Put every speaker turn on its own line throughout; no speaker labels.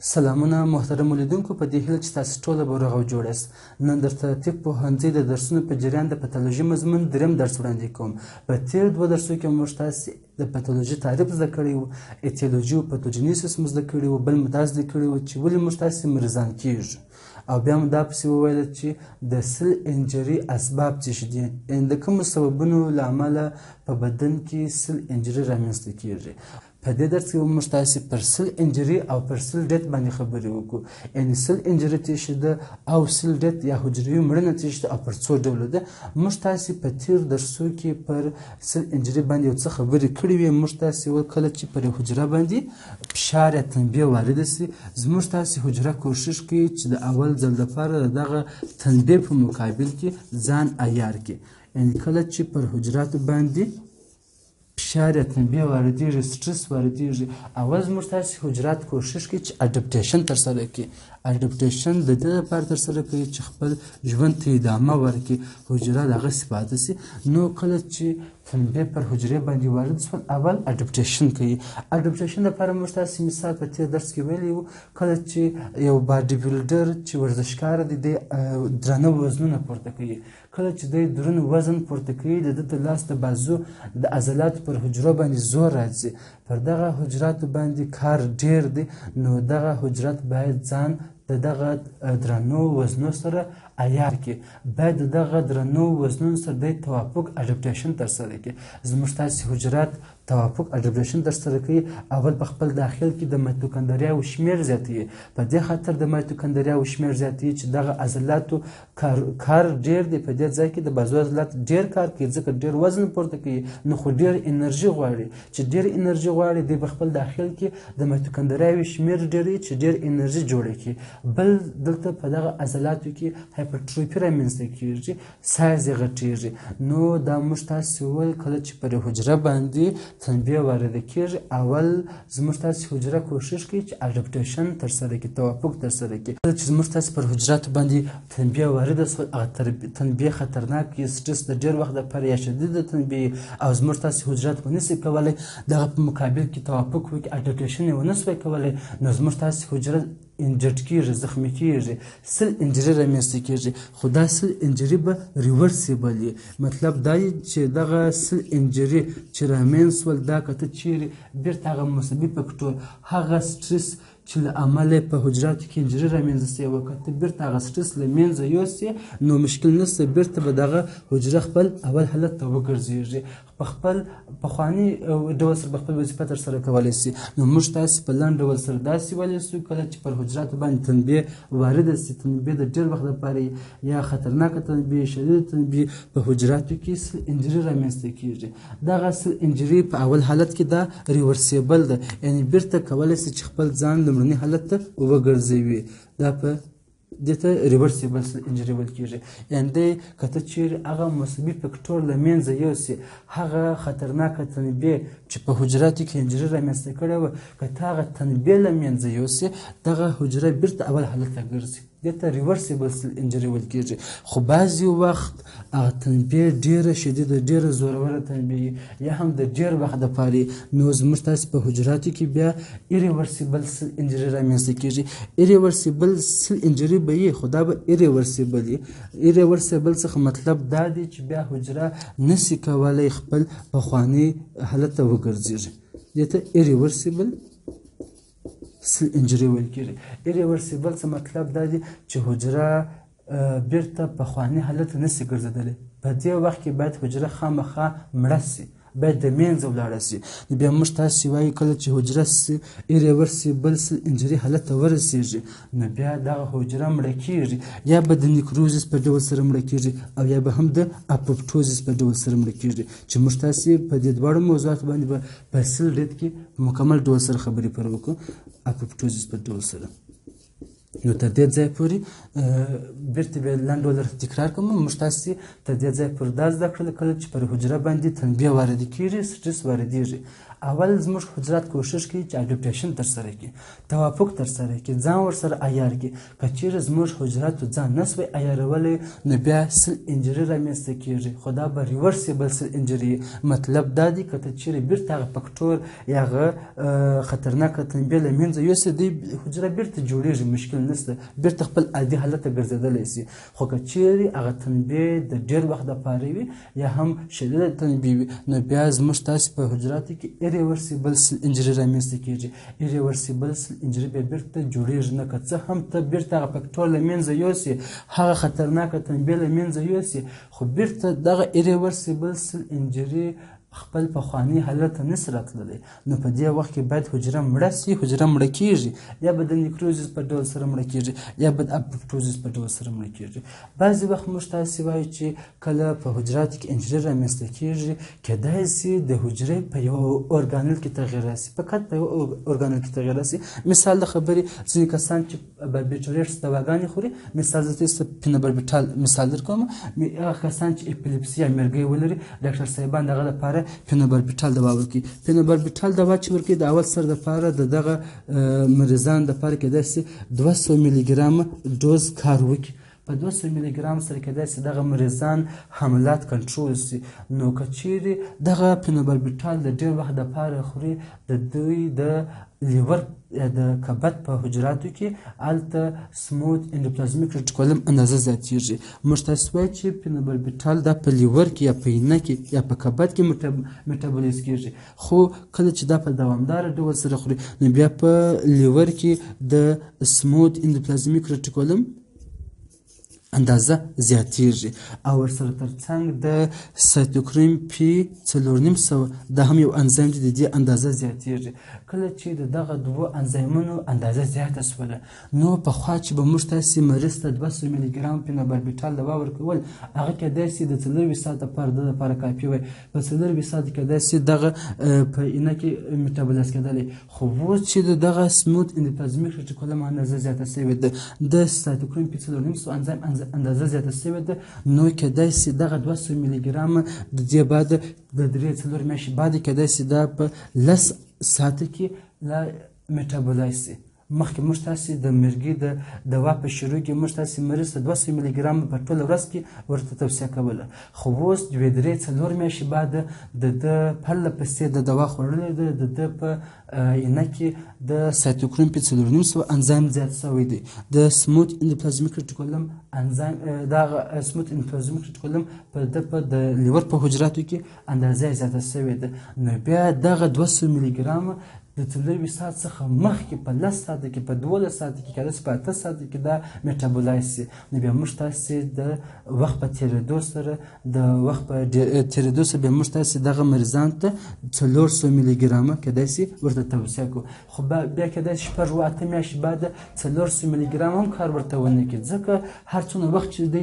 سلامونه محترم لیدونکو، په دې هیله چې تاسو ټوله به روغ او جوړ یاست. نن درته طب پوهنځي د درسونو په جریان د پتالوژي مضمون دریم درس وړاندې کوم. په تېرو دوه درسو کې موږ تاسې د پتالوژي تعریف زده کړی وو، ایتیولوژي او پتوجینیسس مو زده کړي وو، بل مو دا زده کړي وو چې ولې موږ تاسې مریضان کېږو، او بیا مو دا پسې وویل چې د سل انجري اسباب څه شي دي، یعنې د کومو سببونو له امله په بدن کې سل انجري رامنځته کېږي. په دې درس کې به موږ تاسې پر سل انجري او پر سل ډیت باندې خبرې وکړو، یعنې سل انجري څه شي ده او سل ډیت یا حجروي مړینه څه شي ده او پر څو ډوله ده. موږ تاسې په تېرو درسو کې پر سل انجري باندې یو څه خبرې کړې وې. موږ تاسې وویل کله چې پر یو حجره باندې فشار یا تنبیه وارده سي، زموږ تاسې حجره کوښښ کوي چې د اول ځل لپاره د دغه تنبیه په مقابل کې ځان عیار کړي. یعنې کله چې پر حجراتو باندې فشار یا تنبیه واردېږي، سټرس واردېږي، اول زموږ تاسې حجرات کوښښ کوي چې اډپټیشن ترسره کړي. اډپټیشن د دې لپاره ترسره کوي چې خپل ژوند ته ادامه ورکړي، حجره دغسې پاتې سي. نو کله چې تنبیه پر حجرې باندې وارد شول، اول اډپټیشن کوي. اډپټیشن لپاره موږ تاسې مثال په تېر درس کې ویلی وو، کله چې یو باډي بلډر چې ورزشکار دی، دی درانه وزنونه پورته کوي. کله چې دی دروند وزن پورته کوي، د ده د لاس د بازو د عضلاتو پر حجرو باندې زور راځي، پر دغه حجراتو باندې کار ډیر دی. نو دغه حجرات باید ځان د دغه درنو وزنو سره عیار کړي، باید د دغه درنو وزنونو سره د توافق اډپټیشن ترسره کړي. زموږ تاسې حجرات توافق اډپټیشن ترسره کوي. اول په خپل داخل کې د مایتوکندریاو شمېر زیاتوي. په دې خاطر د مایتوکندریاو شمېر زیاتوي چې دغه عضلاتو کار ډیر دی. په دې ځای کې د بازو عضلات ډیر کار کوي، ځکه ډیر وزن پورته کوي، نو خو ډیر انرژي غواړي. چې ډیر انرژي غواړي، دی په خپل داخل کې د مایتوکندریاوي شمېر ډیروي چې ډیر انرژي جوړه کړي. بل دلته په دغه عضلاتو کې هایپرټروفي رامنځته کېږي، سایز یې غټېږي. نو دا موږ تاسې وویل کله چې پر حجره باندې تنبیه وارده کېږي، اول زموږ تاسې حجره کوښښ کوي چې اډپټیشن ترسره کړي، توافق ترسره کړي. کله چې زموږ تاسې پر حجراتو باندې تنبیه وارده شول، هغه تنبیه خطرناک وي، سټرس د ډېر وخت لپاره یا شدیده تنبیه، او زموږ تاسې حجرات ونه شي کولی دغه په مقابل کې توافق وکړي، اډپټیشن یې ونه شوی کولی، نو زموږ تاسې حجره انجرډ کېږي، زخمي کېږي، سل انجري رامنځته کېږي. خو دا سل انجري به ریورسیبل وي. مطلب دا دی چې دغه سل انجري چې رامنځ شول، دا که ته چیرې بېرته هغه مثبت فکټور، هغه سټرس چې له امله په حجراتو کې انجري رامنځته شوې وه، که ته بېرته هغه سټرس له منځه یوسې، نو مشکل نشته، بېرته به دغه حجره خپل اول حالت ته وګرځېږي، په خپل پخواني ډول سره به خپل وظیفه ترسره کولی شي. نو موږ تاسې په لنډ ډول سره داسې ویلی شو، کله چې پر حجراتو باندې تنبیه وارده شي، تنبیه د ډېر وخت لپاره یا خطرناکه تنبیه، شدیده تنبیه، په حجراتو کې سل انجري رامنځته کېږي. دغه سل انجري په اول حالت کې دا ریورسیبل ده، یعنې بېرته کولی شي چې خپل ځان لومړني حالت ته وګرځوي. دا په دې ته ریورسیبل انجري ویل کېږي. یعنې دی که ته چیرې هغه مثبت فکټور له منځه یوسې، هغه خطرناکه تنبیه چې په حجراتو کې انجري رامنځته کړې وه، که ته هغه تنبیه له منځه یوسې، دغه حجره بېرته اول حالت ته ګرځي. دې ته ریورسیبل انجري ویل کېږي. خو بعضې وخت هغه تنبیه ډېره شدیده، ډېره زوروره تنبیه یا هم د ډېر وخت دپاره، نو زموږ تاسې په حجراتو کې بیا ایریورسیبل انجري رامنځته کېږي. ایریورسیبل انجري به وي، خو دا به ایریورسیبل وي. ایریورسیبل څخه مطلب دا دی چې بیا حجره نشي کولی خپل پخواني حالت ته وګرځېږي. دې ته ایریورسیبل سل انجري ویل کېږي. ایریورسیبل څه مطلب دا دی چې حجره بېرته پخواني حالت ته نشي ګرځېدلی. په دې وخت کې باید حجره خامخا مړه شي، باید د منځه ولاړه شي. بیا موږ تاسې وایو کله چې حجره ایریورسیبل سل انجري حالت ته ورسېږي، نو بیا دغه حجره مړه کېږي، یا به د نیکروزس په ډول سره مړه کېږي، او یا به هم د اپوپټوزس په ډول سره مړه کېږي، چې موږ تاسې په دې دواړو موضوعاتو باندې به په سل ډیت کې په مکمل ډول سره خبرې پر وکړو، اپوپټوزس په ډول سره. نو تر دې ځای پورې بېرته بیا لنډ ډول تکرار کوم. موږ تاسې تر دې ځای پورې دا زده کړل کله چې پر حجره باندې تنبیه وارده کېږي، سټرس واردېږي، اول زموږ حجرات کوشش کوي چې اډپټیشن ترسره کړي، توافق ترسره کړي، ځان ورسره عیار کړي. که چیرې زموږ حجراتو ځان نسوی عیارولی نو بیا سل انجري رامنځته کېږي، خو دا به ریورسیبل سل انجري. مطلب دا دی که ته چیرې بیرته هغه فکټور یا هغه خطرناکه تنبیه له منځه یوسې، دی حجره بیرته جوړېږي، مشکل نشته، بیرته خپل عادي حالت ته ګرځېدلی سي. خو که چیرې هغه تنبیه د ډېر وخت دپاره وي یا هم شدیده تنبیه وي نو بیا زموږ تاسې په حجراتو کې ایریورسیبل سل انجري رامنځته کېږي. ایریورسیبل سل انجري بیا بیرته جوړېږي نه، که څه هم ته بیرته هغه فکټور له منځه یوسې، هغه خطرناکه تنبیه له منځه یوسې، خو بیرته دغه ایریورسیبل سل انجري خپل پخواني حالت ته نشي راتللی. نو په دې وخت کې باید حجره مړه سي. حجره مړه کېږي یا به د نیکروزیس په ډول سره مړه کېږي یا به د اپوپټوزیس په ډول سره مړه کېږي. بعضې وخت موږ تاسې وایو چې کله په حجراتو کې انجري رامنځته کېږي، کیدای سي د حجرې په یو ارګانل کې تغیر راسي، فقط په یو ارګانل کې تغیر راسي. مثال د خبرې ځینې کسان چې باربیټوریټس دواګانې خوري، مثال زه تاسو پینوباربیټال مثال درکوم، هغه کسان چې اپیلیپسي یا مرګۍ ولري، ډاکټر صاحبان دغه لپاره پینوباربیټال دوا ورکوي. پینوباربیټال دوا چې ورکوي د اول سر دپاره د دغه مریضانو دپاره کیدای سي 200 ملي ګرامه ډوز کار وکړي. په 200 ملي ګرام سره کیدای سي دغه مریضان حملات کنټرول سي. نو که چیرې دغه پینوباربیټال د ډېر وخت دپاره خوري، د دوی د لیور یا د کبد په حجراتو کې هلته سموت اندوپلازمیک ریټیکولم اندازه زیاتېږي. موږ تاسې وایو چې پینوباربیټال دا په لیور کې یا په اینه کې یا په کبد کې میټابولیز کېږي، خو کله چې دا په دوامداره ډول سره خوري نو بیا په لیور کې د سموت اندوپلازمیک ریټیکولم اندازه زیاتېږي. او ورسره ترڅنګ د سایتوکروم پی 4.5 دا هم یو انزیم دی، د دې اندازه زیاتېږي. کله چې د دغه دوو انزیمونو اندازه زیاته شوله نو پخوا چې به موږ تاسې مریض ته 200 ملي ګرام پینوباربیټال دوا ورکول، هغه کیدای سي د 24 ساعت لپاره د لپاره کافي وای. په 24 ساعت کیدای سي دغه په اینه کې میټابولیز کېدلی. خو اوس چې د دغه سموت اندوپلازمیک ریټیکولم اندازه زیاته شوې ده، د سایتوکروم پی 4.5 انزیم اندازه زیاته شوې ده، نو کیدای سي دغه 200 ملي ګرام د دې بعد د 3-4 میاشتې بعد کیدای سي دا په 10 ساعته کې لا میټابولایز سي. مخکې موږ تاسې د مرګي د دوا په شروع کې موږ تاسې مریض ته 200 ملي ګرام په ټوله ورځ کې ورته توصیه کوله، خو اوس 2-3-4 میاشتې بعد د ده پرله پسې د دوا خوړلی ده، د ده په اینه کې د سایتوکروم پی 4.5 انزیم زیات شوی دی. د سموت اندوپلازمیک ریټیکولم انزیم دغه سموت اندوپلازمیک ریټیکولم په د لیور په حجراتو کې اندازه زیاته شوې ده. نو بیا دغه 200 ملي ګرام د 24 ساعت څخه مخکې په 10 ساعته کې، په 12 ساعته کې، کله چې په 8 ساعته کې دا میټابولایز سي. نو بیا موږ تاسې د وخت په تېرېدو سره بیا موږ تاسې دغه مریضانو ته 400 ملي ګرامه کیدای سي ورته توصیه کړو. خو بیا کیدای سي 8 میاشتې بعد 400 ملي ګرام هم کار ورته ونه کړي، ځکه هر څومره وخت چې دی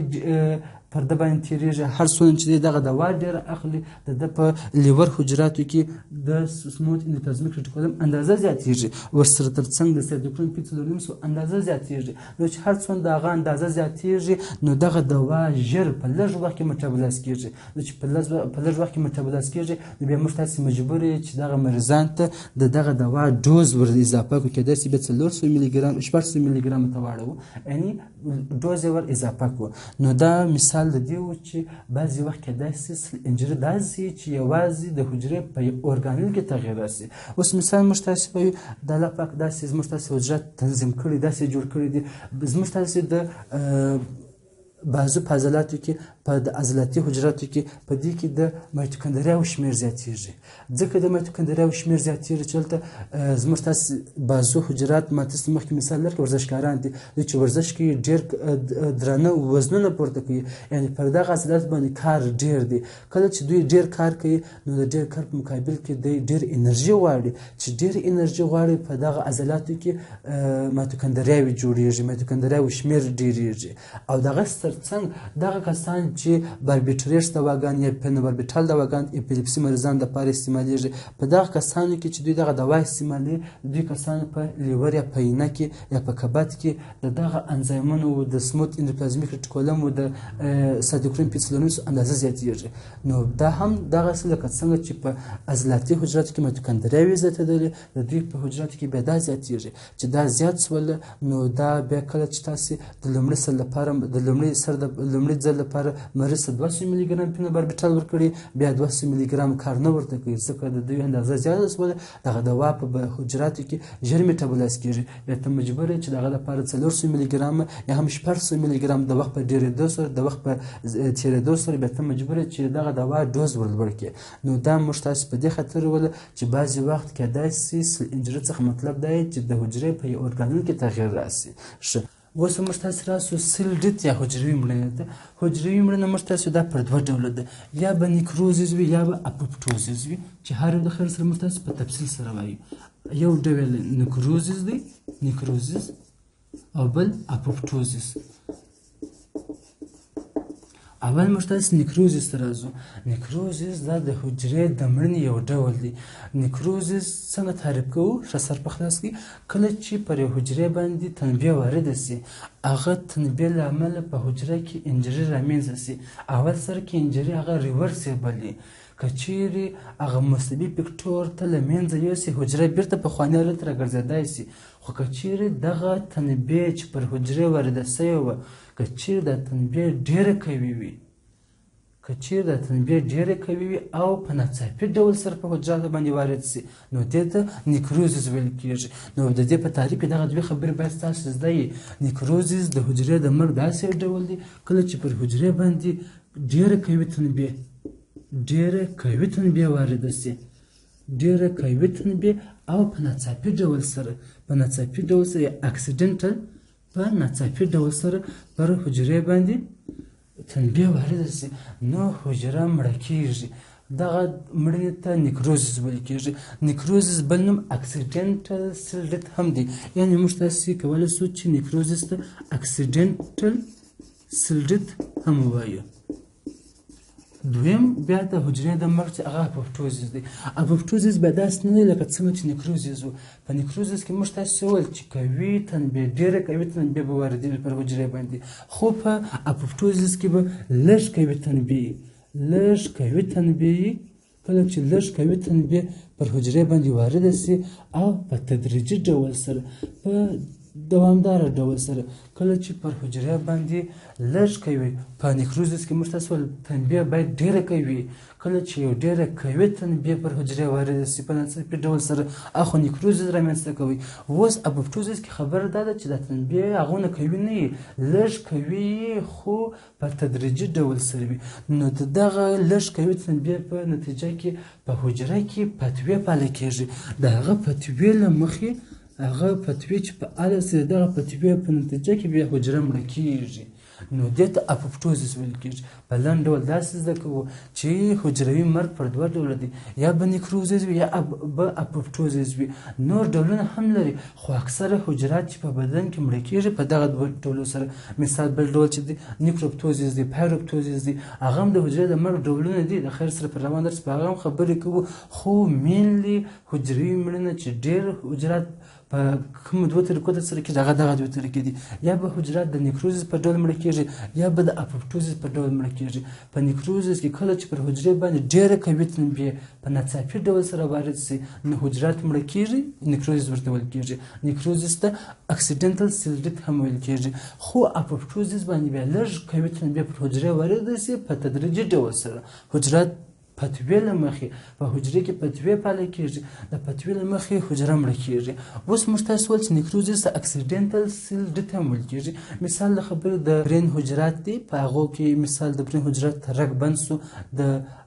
پر ده باندې تېرېږي، هر څومره چې دی دغه دوا ډېره اخلي، د ده په لیور حجراتو کې د سموت اندوپلازمیک ریټیکولم اندازه زیاتېږي، ورسره ترڅنګ د سایتوکروم پی 4.5 اندازه زیاتېږي. نو چې هر څومره د هغه اندازه زیاتېږي نو دغه دوا ژر په لږ وخت کې میټابولیز کېږي. نو چې په لږ وخت کې میټابولیز کېږي نو بیا موږ تاسې مجبور یو چې دغه مریضان ته د دغه دوا ډوز ور اضافه کړو. کیدای سي بیا 400 ملي ګرام 600 ملي ګرام ته واړوو، یعنې ډوز یې ور اضافه کړو. نو دا مثال د دې و چې بعضې وخت کیدای سي انجري داسې چې یوازې د حجرې په ارګانل کې تغیر راسي. اوس مثال موږ تاسې وایو د الله پاک داسې زموږ تاسې حجرات تنظیم کړي، داسې جوړ کړي دي، زموږ تاسې د بعضو په عضلاتو کې، په د عضلاتي حجراتو کې په دې کې د مایتوکندریاو شمېر زیاتېږي. ځکه د مایتوکندریاو شمېر زیاتېږي چې هلته زموږ تاسې بعضو حجرات ما تاسې مخکې مثال درکړ ورزشکاران دي، دوی چې ورزش کوي ډېر درانه وزنونه پورته کوي، یعنې پر دغه عضلات باندې کار ډېر دی. کله چې دوی ډېر کار کوي نو د ډېر کار په مقابل کې دوی ډېر انرژي غواړي، چې ډېر انرژي غواړي په دغه عضلاتو کې مایتوکندریاوې جوړېږي، مایتوکندریاو شمېر ډېرېږي. او دغه سره ترڅنګ دغه کسان چې باربیټریټس دواګان یا پنوباربیټال دواګان اپیلیپسي مریضان دپاره استعمالیږي په دغه کسانو کې چې دوی دغه دوا استعمالوي دوی کسانو په لیور یا په اینه کې یا په کبد کې د دغه انزایمونو د سموت اندوپلازمیک ریټیکولم و د سایتوکروم پیڅلونس اندازه زیاتېږي نو دا هم دغسې لکه څنګه چې په عضلاتي حجراتو کې میتوکندریاوې زیاتېدلې د دوی په حجراتو کې بیا دا زیاتېږي چې دا زیات شوله نو دا بیا کله چې تاسې د لومړي ځل لپاره مریض ته 200 ملي ګرام پنوباربیټال ورکړي بیا 200 ملي ګرام کار نه ورته کوي ځکه د دوی اندازه زیاته شوله دغه دوا په حجراتو کې ژر میټابولایز کېږي بیا ته مجبور یې چې دغه لپاره 400 ملي ګرام یا هم 600 ملي ګرام د وخت په ډېرېدو سره د وخت په تېرېدو سره بیا ته مجبور یې چې دغه دوا ډوز ورلوړ کړي نو دا موږ تاسو په دې خاطر وله چې بعضې وخت کېدای شي سل انجري څخه مطلب دا چې د حجرې په ارګانونو کې تغییر راسي ښه اوس موږ تاسو راسو سیل ډیت یا حجروي مړینه ده حجروي مړینه موږ تاسو دا پر دوه ډوله ده یا به نیکروزیس وي یا به اپوپټوزیس وي چې هر یو د خیر سره موږ تاسو په تفصیل سره وایو یو ډول نیکروزیس دی نیکروزیس او بل اپوپټوزیس اول موږ تاسو نیکروزیس ته راځو نیکروزیس دا د حجرې د مړینې یو ډول دی نیکروزیس څنګه تعریف کوو ښه سر په خلاص کې کله چې پر یو حجرې باندې تنبیه وارده سي هغه تنبیه له امله په حجره کې انجري رامنځته سي اول سر کې انجري هغه ریورسیبل دی که چیرې هغه مصبي فکټور ته له منځه یوسي حجره بیرته پخواني حالت ته راګرځېدای سي خو که چیرې دغه تنبیه چې پر حجرې وارده سوې وه که چیرې دا تنبیه ډېره قوي وي که چیرې دا تنبیه ډېره قوي وي او په ناڅاپي ډول سره په حجراتو باندې وارد سي نو دې ته نیکروزیس ویل کېږي نو د دې په تعریف کې دغه دوې خبرې باید ستاسو زده وي نیکروزیس د حجرې د مرګ داسې ډول دی کله چې پر حجرې باندې ډېره قوي تنبیه وارده سي ډېره قوي تنبیه او په ناڅاپي ډول سره اکسیډنټل په ناڅاپي ډول سره پر حجرې باندې تنبیه وارده سي نو حجره مړه کېږي دغه مړینې ته نیکروزیس ویل کېږي نیکروزیس بل نوم اکسیډنټل سیل ډیت هم دی یعنې موږ تاسې کولی شو چې نیکروزیس ته اکسیډنټل سیل ډیت هم ووایو دویم بیا د حجرې د مرګ چې هغه اپوپټوزیس دی اپوپټوزیس بیا داسې نه دی لکه څنګه چې نیکروزیس و په نیکروزیس کې موږ تاسو وویل چې قوي تنبیه ډېره قوي تنبیه به واردېږي پر حجرې باندې خو په اپوپټوزیس کې به لږ قوي تنبیه کله چې لږ قوي تنبیه پر حجرې باندې وارده سي او په تدریجي ډول سره په دوامداره ډول سره کله چې پر حجرې باندې لږ قوي په نیکروزیس کې موږ تاسو ویل تنبیه باید ډېره قوي کله چې یو ډېره قوي تنبیه پر حجرې وارده سي په ناڅاپي ډول سره اخو نیکروزیس رامنځته کوي اوس اپوپټوزیس کې خبره دا ده چې دا تنبیه هغونه قوي نه وي لږ قوي خو په تدریجي ډول سره وي نو د دغه لږ قوي تنبیه په نتیجه کې په حجره کې فتوې پاله کېږي د هغه فتوې له مخې هغه فتوې چې فعاله سي د دغه فتوې په نتیجه کې بیا حجره مړه کېږي نو دې ته اپوپټوزیس ویل کېږي په لنډ ډول داسې زده کوو چې حجروي مرګ پر دوه ډوله دی یا به نیکروزیس وي یا به اپوپټوزیس وي نور ډولونه هم لري خو اکثره حجرات چې په بدن کې مړه کېږي په دغه دوه ډولو سره مثال بل ډول چې دی نیکروپټوزیس دی پایروپټوزیس دی هغه هم د حجرې د مرګ ډولونه دي د خیر سره پر روان درس په هغه هم خبرې کوو خو مینلی حجروي مړینه چې ډېر حجرات په کومو دوه طریقو تر سره کېږي هغه دغه دوه طریقې دي یا به حجرات د نیکروزیس په ډول مړه کېږي یا به د اپوپټوزیس په ډول مړه کېږي په نیکروزیس کې کله چې پر حجرې باندې ډېره قوي تنبیه په ناڅاپي ډول سره وارد سي نو حجرات مړه کېږي نیکروزیس ورته ویل کېږي نیکروزیس ته اکسیډنټل سیل ډیت هم ویل کېږي خو اپوپټوزیس باندې بیا لږ قوي تنبیه پر حجرې وارده سي په تدریجي ډول سره حجرات فتوې له مخې په حجرې کې فتوې پاله کېږي د فتوې له مخې حجره مړه کېږي اوس موږ تاسو ویل چې نیکروزیس ته اکسیډنټل سیل ډیت هم ویل کېږي مثال د خبرې د برین حجرات دي په هغو کې مثال د برین حجرات رګ بند سو د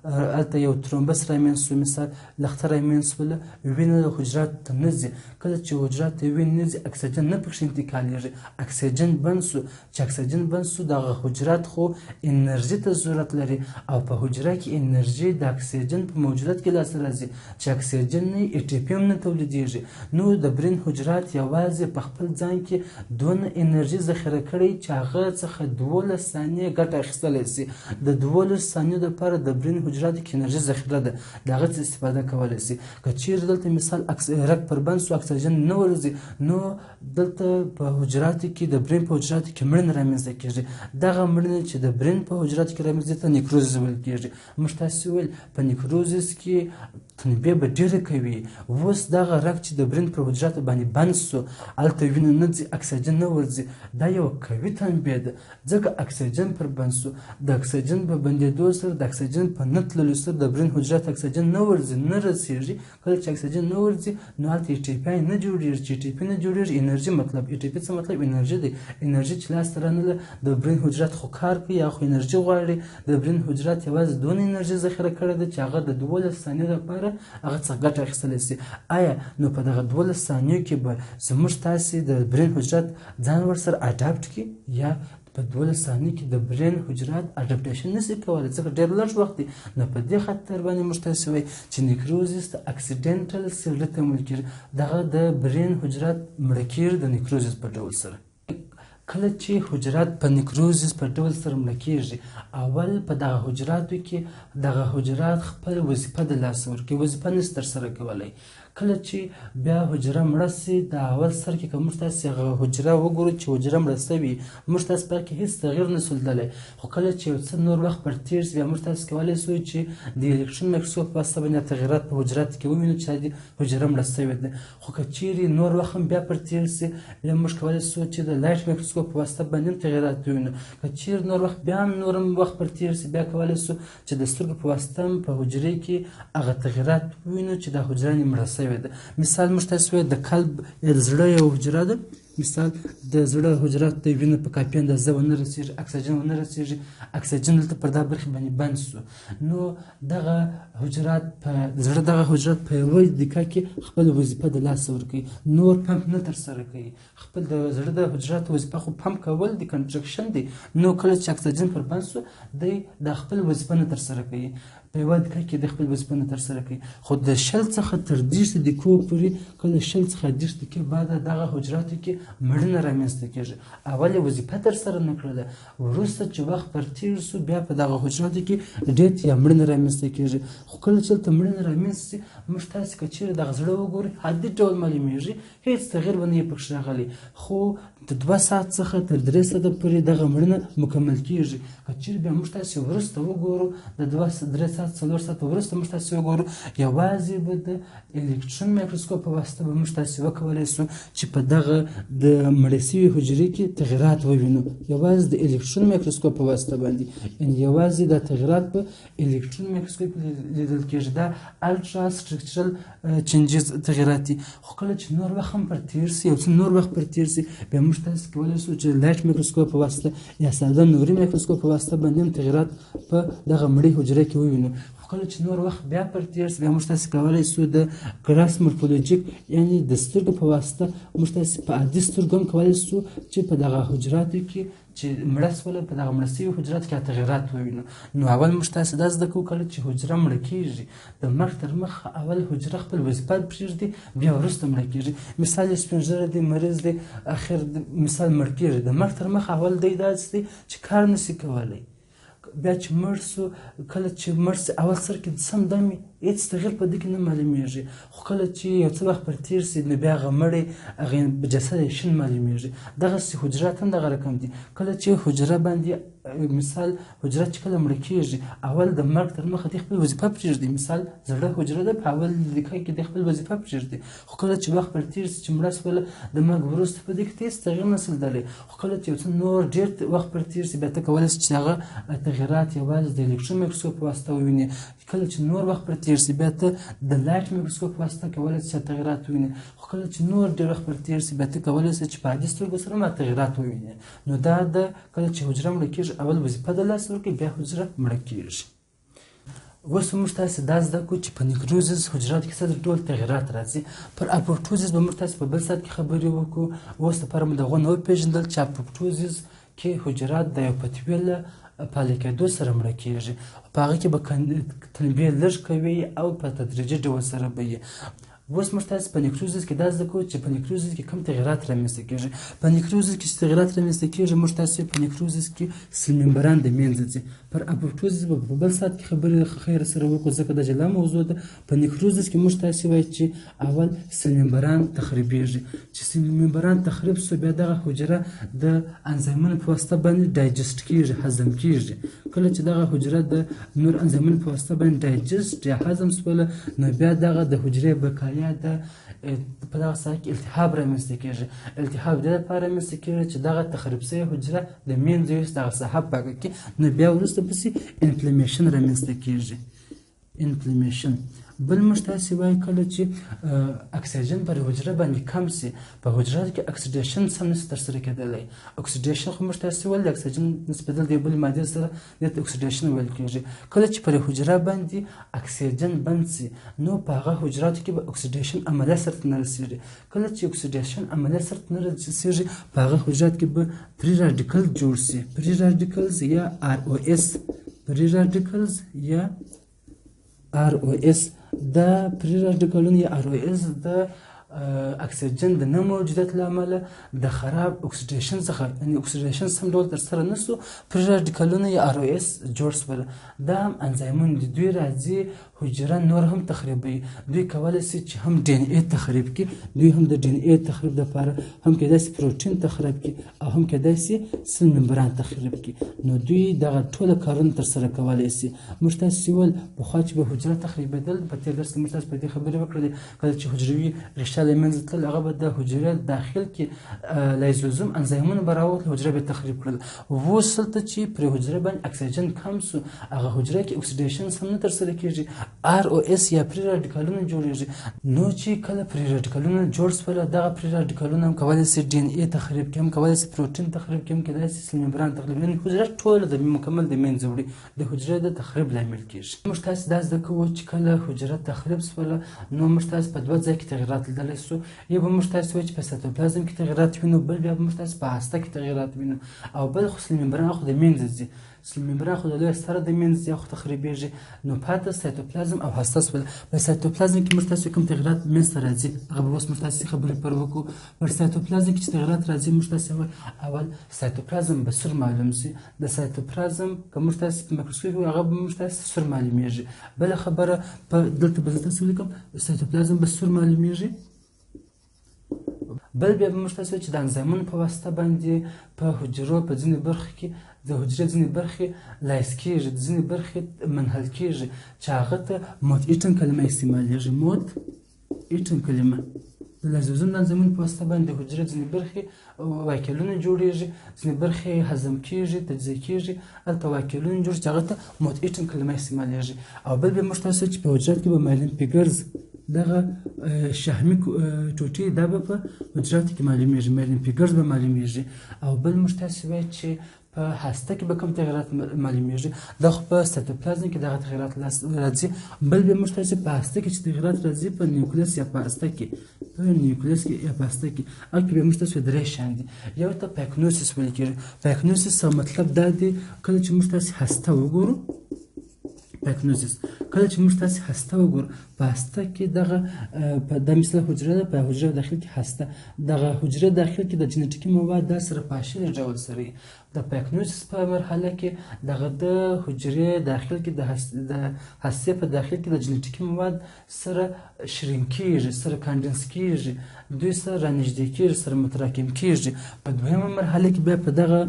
هلته یو ترومبس رامنځ سو مثال لښته رامنځ سوله وینه د حجراتو ته نه ځي کله چې حجرات ته وینه نه ځي اکسیجن نه پکښې انتقالېږي اکسیجن بند سو چې اکسیجن بند سو دغه حجرات خو انرژي ته ضرورت لري او په حجره کې انرژي د د اکسیجن په موجودیت کې لاسته راځي چې اکسیجن نه ای ټي پي هم نه تولیدېږي. نو د برین حجرات یوازې په خپل ځان کې دونه انرژي ذخیره کړې چې هغه څخه 12 ثانیې ګټه اخیستلی شي. د 12 ثانیو دپاره د برین حجراتو کې انرژي ذخیره ده، د هغه څخه استفاده کولی شي. که چیرې دلته مثال رګ پر بند سو اکسیجن نه ورځي، نو دلته په حجراتو کې د برین په حجراتو کې مړینه رامنځته کېږي. دغه مړینه چې د برین په حجراتو کې رامنځته ته نیکروزس ویل کېږي. موږ تاسې ویل په نیکروزس کې تنبیه به ډېره کوي. اوس دغه رګ چې د برین پر حجراتو باندې بند سو، هلته وینه نه ځي، اکسیجن نه ورځي، دا یوه قوي تنبیه ده، ځکه اکسیجن پر بند سو. د اکسیجن په بندېدو سره د اکسیجن په نه تللو سره د برین حجرات اکسیجن نه ورځي، نه رسېږي. کله چې اکسیجن نه ورځي نو هلته ای ټي پي نه جوړېږي. چې ای ټي پي نه جوړېږي انرژي مطلب، ای ټي پي څه مطلب؟ انرژي دی. انرژي چې لاسته رانغله د برین حجرات خو کار کوي یا خو انرژي غواړي. د برین حجرات یوازې دونه انرژي ذخیره کړې ده چې هغه د 12 ثانیو لپاره هغه څخه ګټه اخیستلی شي. آیا نو په دغه 12 ثانیو کې به زموږ تاسې د برین حجرات ځان ورسره اډاپټ کړي، یا په 12 ثانیو کې د برین حجرات اډاپټیشن نشي کولی ځکه ډېر لږ وخت دی. نو په دې خاطر باندې موږ تاسې وایي چې نیکروزس د اکسیډنټل سیل ډیث ته ویل کېږي. دغه د برین حجرات مړه کېږي د نیکروزس په ډول سره. کله چې حجرات په نیکروزس په ډول سره مړه کېږي، اول په دغه حجراتو کې دغه حجرات خپل وظیفه د لاسه ورکوي، وظیفه نشي ترسره کولی. کله چې بیا حجره مړه سي، د اول سر کې که موږ تاسې هغه حجره وګورو چې حجره مړه سوي، موږ تاسې په کې هېڅ تغیر نسو لیدلی. خو کله چې یو څه نور وخت پر تېر سي، بیا موږ تاسې کولی سو چې د الکترون مایکروسکوپ په واسطه باندې تغیرات په حجراتو کې ووینو چې دا حجره مړه سوې ده. خو که چیرې نور وخت هم بیا پر تېر سي، بیا موږ کولی سو چې د لایټ مایکروسکوپ په واسطه باندې هم تغیرات ووینو. که چیرې نور وخت بیا هم نور وخت پر تېر سي، بیا کولی سو چې د سترګو په واسطه هم په حجرې کې هغه تغیرات ووینو چې دا حجره مړه سوې ده. مثال موږ تاسې وایو د قلب یا د زړه یو حجره ده، مثال د زړه حجرات ته وینه په کافي اندازه ونه رسېږي، اکسیجن ونه رسېږي، اکسیجن دلته پر دا برخې باندې بند سو، نو دغه حجرات په زړه دغه حجرات په یوه دقیقه کې خپل وظیفه د لاسه ورکوي، نور پمپ نه ترسره کوي. خپل د زړه د حجراتو وظیفه خو پمپ کول دي، کنټرکشن دی. نو کله چې اکسیجن پر بند سو، دی د خپل وظیفه نه ترسره کوي، په یوه دقیقه کې د خپل وظیفه نه ترسره کوي. خو د 20 څخه تر 30 دقیقو پورې، کله 20 څخه 30 دقیقې بعد دغه حجراتو کې مړینه رامنځته کېږي. اول یې وظیفه ترسره نه کړله، وروسته چې وخت پر تېر سو، بیا په دغه حجراتو کې ډېت یا مړینه رامنځته کېږي. خو کله چې دلته مړینه رامنځته سي، موږ تاسې که چېرې دغه زړه وګورئ، عادي ډول معلومېږي، هېڅ تغیر به نه یې پکښې راغلی. خو د 2 ساعت څخه تر 3 ساعته پورې دغه مړینه مکمل کېږي. که چېرې بیا موږ تاسې وروسته وګورو، د 2-3 ساعت 4 ساعته وروسته موږ تاسې وګورو، یوازې به د الکترون مایکروسکوپ په واسطه به موږ تاسې وکولی سو چې په دغه د مړې سوي حجرې کې تغیرات ووینو، یوازې د الکترون مایکروسکوپ په واسطه باندې، یعنې یوازې دا تغیرات په الکترون مایکروسکوپ لیدل کېږي. دا الټرا سټرکچرل چینجز تغیرات دي. خو کله چې نور وخت هم پر تېر سي، یو څه نور وخت پر تېر سي، بیا موږ تاسې کولی سو چې لایټ مایکروسکوپ په واسطه یا ساده نوري مایکروسکوپ په واسطه باندې هم تغیرات په دغه مړې حجرې کې ووینو. کله چې نور وخت بیا پر تېر سي، بیا موږ تاسې کولی سو د کراس مورفولوژیک، یعنې د سترګو په واسطه موږ تاسې په عادي سترګو هم کولی سو چې په دغه حجراتو کې چې مړه سوله، په دغه مړه سوي حجراتو کې تغیرات ووینو. نو اول موږ تاسې دا زده کوو، کله چې حجره مړه کېږي، د مرګ تر مخه اول حجره خپل وظیفه پرېږدي، بیا وروسته مړه کېږي. مثال یې سپین ږیری دی، مریض دی، اخر مثال مړ کېږي، د مرګ تر مخه اول دی داسې دی چې کار نشي کولی. بیا چې مړ سو، کله چې مړ سي، اول سر کې سم دمې هېڅ تغیر په دې کې نه معلومېږي. خو کله چې یو څه وخت پر تېر سي، نو بیا هغه مړی هغې جسد یې شین معلومېږي. دغسې حجرات هم دغه رقم دي. کله چې حجره باندې مثال حجره چې کله مړه کېږي، اول د مرګ تر مخه دې خپل وظیفه پرېږدي. مثال زړه حجره ده، په اول دقیقه کې دې خپل وظیفه پرېږدي. خو کله چې وخت پر تېر سي چې مړه سوله، د مرګ وروسته په دې کې هېڅ تغیر نه سي لیدلی. خو کله چې یو څه نور ډېر وخت پر تېر سي، بیا ته کولی سي چې هغه تغیرات یوازې د الکترون مایکروسکوپ په واسطه ووینې. کله چې نور وخت پر تېر سي، بیا ته د لایټ مایکروسکوپ په واسطه کولی سي چې تغیرات ووینې. خو کله چې نور ډېر وخت پر تېر سي، بیا ته کولی سي چې په عادي سترګو سره هم تغیرات ووینې. نو دا د کله چې حجره مړه کېږي، اول وظیفه د لاسه ورکوي، بیا حجره مړه کېږي. اوس موږ تاسې دا زده کړو چې په نیکروزس حجراتو کې څه ډول تغیرات راځي. پر اپوپټوزس به موږ تاسې په بل ساعت کې خبرې وکړو. اوس لپاره مو دغه نه وپېژندل چې اپوپټوزس کې حجرات د یو فتوې له پالې کېدو سره مړه کېږي. په هغه کې به تنبیه لږ کوي او په تدریجي ډول سره به یې. اوس موږ تاسې په نیکروزس کې دا زده کوو چې په نیکروزس کې کوم تغیرات رامنځته کېږي. په نیکروزس کې چې تغیرات رامنځته کېږي موږ تاسې په نیکروزس کې سل ممبران د منځه ځي. پر اپوپټوزس به په بل ساعت کې خبرې خیر سره وکړو ځکه د جلا موضوع ده. په نیکروزس کې موږ تاسې وایي چې اول سل ممبران تخریبېږي. چې سل ممبران تخریب سو بیا دغه حجره د انزایمونو په واسطه باندې ډایجسټ کېږي، هضم کېږي. کله چې دغه حجره د نور انزایمونو په واسطه باندې ډایجسټ یا هضم سوله نو بیا دغه د حجرې بقایا د په دغه ساحه کې التهاب رامنځته کېږي. التهاب دې لپاره رامنځته کېږي چې دغه تخریب سوې حجره د منځه یوسي دغه ساحه پاکه کړي نو بیا وروسته پسې انفلمیشن رامنځته کېږي. انفلمیشن بل موږ تاسې وایي کله چې اکسیجن پر حجره باندې کم سي په حجره کې اکسیډیشن سم نشي ترسره کېدلی. اکسیډیشن خو موږ تاسې ویل د اکسیجن نسبتل د یو بلې مادې سره دې ته اکسیډیشن ویل کېږي. کله چې پر حجره باندې اکسیجن بند سي نو په هغه حجراتو کې به اکسیډیشن عملیه سرته نه رسېږي. کله چې اکسیډیشن عملیه سرته نه رسېږي په هغه حجرات کې به پري راډیکل جوړ سي. پري راډیکلز یا ROS پري راډیکلز یا ROS دا پري راډیکلونه یا ROS د اکسیجن د نه موجودیت له امله د خراب اکسیډیشن څخه یعنې اکسیډیشن سم ډول ترسره نه سو پري راډیکلونه یا ROS جوړ سول. دا هم انزایمونه دي دوی راځي حجره نور هم تخریبوي. دوی کولی سي چې هم DNA تخریب کړي. دوی هم د DNA تخریب لپاره هم کېدای سي پروټین تخریب کړي او هم کېدای سي سل ممبران تخریب کړي. نو دوی دغه ټوله کارونه ترسره کولی سي. موږ تاسې ویل پخوا چې به حجره تخریبېدل په تېر درس کې موږ تاسو په دې خبرې وکړلې کله چې حجروي ریښه له منځه تلل هغه به د حجرې داخل کې لایزوزوم انزایمونه به راوتل حجره به تخریب کړل. اوس دلته چې پرې حجره باندې اکسیجن کم سو هغه حجره کې اکسیډیشن سم نه ترسره کېږي. ROS یا پري راډیکالونه جوړېږي. نو چې کله پري راډیکالونه جوړ سول دغه پري راډیکالونه هم کولی سي DNA تخریب کړي، هم کولی سي پروټین تخریب کړي، هم کېدای سي سل ممبران تخریب کړي. حجره ټوله د مکمل د منځه وړي د حجرې د تخریب لامل کېږي. موږ تاسې دا زده کوو چې کله حجره تخریب سوله نو موږ تاسې په دوه ځای کې تغیرات لیدلی سو. یو به موږ تاسې وایي چې په سایتوپلازم کې تغیرات وینو، بل بیا به موږ تاسې په هسته کې تغیرات وینو او بل خو سل ممبران خو د منځه ځي. سل ممبران خو د لویه سره د منځ ځي خو تخریبېږي. نو پاته سایتوپلازم او هسته سوله. په سایتوپلازم کې موږ تاسې کوم تغیرات منځته راځي هغه به اوس موږ تاسې خبرې پر وکړو. پر سایتوپلازم کې چې تغیرات راځي موږ تاسې وایو اول سایتوپلازم به سور معلوم سي. د سایتوپلازم که موږ تاسې په مایکروسکوپ وګورو هغه به موږ تاسې سور معلومېږي. بله خبره په دلته به زه تاسې ولیکم سایتوپلازم به سور معلومېږي. بل بیا به موږ تاسې وایو چې د انزایمونو په واسطه باندې په حجرو په ځینې برخو کې د حجرې ځینې برخې لایس کېږي، د ځینې برخې منحل کېږي چې هغه ته موت ایټن کلمه استعمالېږي. موت ایټن کلمه د لایزوزوم د انزایمونو په واسطه باندې د حجرې ځینې برخې واکیلونه جوړېږي، ځینې برخې هضم کېږي، تجزیه کېږي، هلته واکیلونه جوړېږي چې هغه ته موت ایټن کلمه استعمالېږي. او بل بیا موږ تاسې چې په حجرات کې به مایلین فیګرز دغه شحمي ټوټې دا به په حجراتو کې معلومېږي، مایلین فیګرز به معلومېږي. او بل موږ تاسې وایي چې په هسته کې به کوم تغیرات معلومېږي دا خو په سایتوپلازم کې دغه تغیرات راځي. بل بیا موږ تاسې په هسته کې چې تغیرات راځي په نیوکلیس یا په هسته کې په نیوکلیس کې یا په هسته کې هغه کې بیا موږ تاسې درې شیان دي. یو ته پایکنوسیس ویل کېږي. پایکنوسیس مطلب دا دی کله چې موږ تاسې هسته وګورو پایکنوسیس کله چې موږ تاسې هسته وګورو په هسته کې دغه دا مثلا حجره ده په حجره داخل کې هسته دغه حجره داخل کې د جنټیکي مواد دا سره پاشلي ډول سره د پایکنوسیس په مرحله کې دغه د حجرې داخل کې د هستې په داخل کې د جنټیکي مواد سره شرینک کېږي، سره کانډنس کېږي، دوی سره رانږدې کېږي، سره متراکم کېږي. په دویمه مرحله کې بیا په دغه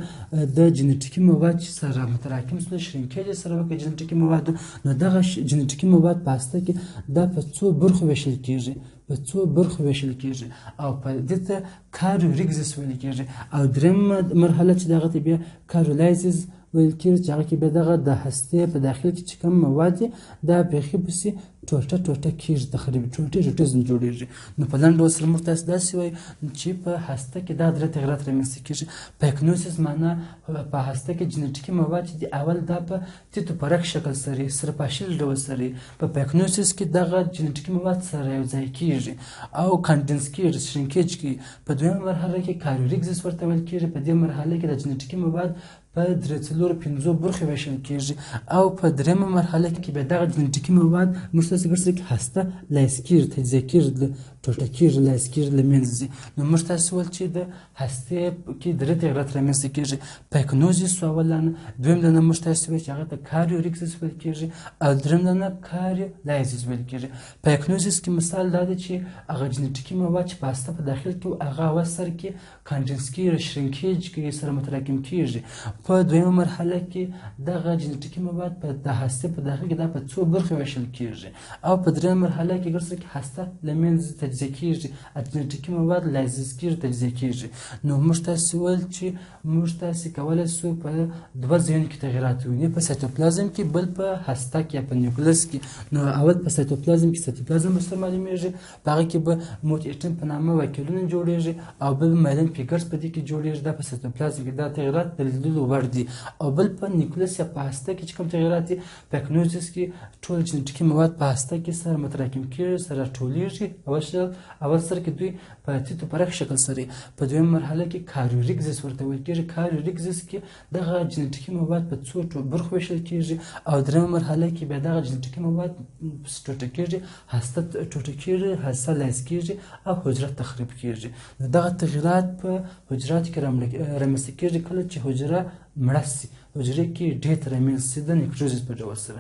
د جنټیکي مواد چې سره متراکم سول شرینکېج سره وکړي جنټیکي مواد نو دغه جنټیکي مواد په هسته کې دا په څو برخو ویشل کېږي په څو برخو ویشل کېږي او په دې ته کاریوریګزس ویل کېږي. او درېیمه مرحله چې دغه ته بیا کاریولایزز ویل کېږي چې هغه کې بیا دغه د هستې په داخل کې چې کوم مواد دي دا بیخي پسې ټوټه ټوټه کېږي، تخریبي ټوټې ځینې جوړېږي. نو په لنډ ډول سره موږ تاسې داسې وایو چې په هسته کې دا درې تغیرات رامنځته کېږي. پیکنوزیس معنا په هسته کې جنټیکي مواد چې دي اول دا په تیتو پرک شکل سره سره پاشل ډول سره په پیکنوزیس کې دغه جنټیکي مواد سره یو ځای کېږي او کانډنس کېږي، شرینکیج کېږي. په دویمه مرحله کې کاریوریکزیس ورته ویل کېږي. په دې مرحله کې د جنټیکي مواد په 3-4-5 برخې ویشل کېږي او په دریمه مرحله کې به دغه جنټیکي مواد موږ تاسې ګرځي کې هسته لایس کېږي، تجزیه کېږي، ټوټه کېږي، لایس کېږي، له منځه ځي. نو موږ تاسې وویل چې د هستې کې درې تغیرات رامنځته کېږي: پیکنوزیس اولا، دویم دانه موږ تاسې وویل چې هغه ته کاریوریکزیس ویل کېږي او دریم دانه کاریولایزیس ویل کېږي. پیکنوزیس کې مثال دا دی چې هغه جنټیکي مواد چې په هسته په داخل کې هغه اول سر کې کانډنس کېږي، شرینکیج کېږي، سره متراکم کېږي. په دویمه مرحله کې دغه جنټیکي مواد په د هستې په داخل کې دا په څو برخې ویشل کېږي او په دریمه مرحله کې ګرځي کې هسته له منځه تجزیه کېږي، جنټیکي مواد لایزیس کېږي، تجزیه کېږي. نو موږ تاسې ویل چې موږ تاسې کولی سو په دوه ځایونو کې تغیرات ووینو، په سایتوپلازم کې، بل په هسته کې یا په نیوکلیس کې. نو اول په سایتوپلازم کې سایتوپلازم ورسره معلومېږي، په هغه کې به موټ-ایټم په نامه واکیولونه جوړېږي او بل مایلین فیګرز په دې کې جوړېږي. دا په سایتوپلازم کې دا تغیرات د لیدلو وړ دي. او بل په نیوکلیس یا په هسته کې چې کوم تغیرات دي، پیکنوزیس کې ټول جنټیکي مواد په هسته کې سره متراکم کېږي، سره ټولېږي. اول سر کې دوی په تیتو پرک شکل سره. په دویم مرحله کې کاریوریکزیس ورته ویل کېږي. کاریوریکزیس کې دغه جنټیکي مواد په څو برخو ویشل کېږي او دریمه مرحله کې بیا دغه جنټیکي مواد ټوټه کېږي، هسته ټوټه کېږي، هسته لایس کېږي او حجره تخریب کېږي. نو دغه تغیرات په حجراتو کې رامنځته کېږي کله چې حجره مړه سي، حجرې کې ډېت رامنځته سي د نیکروزیس په ډول سره.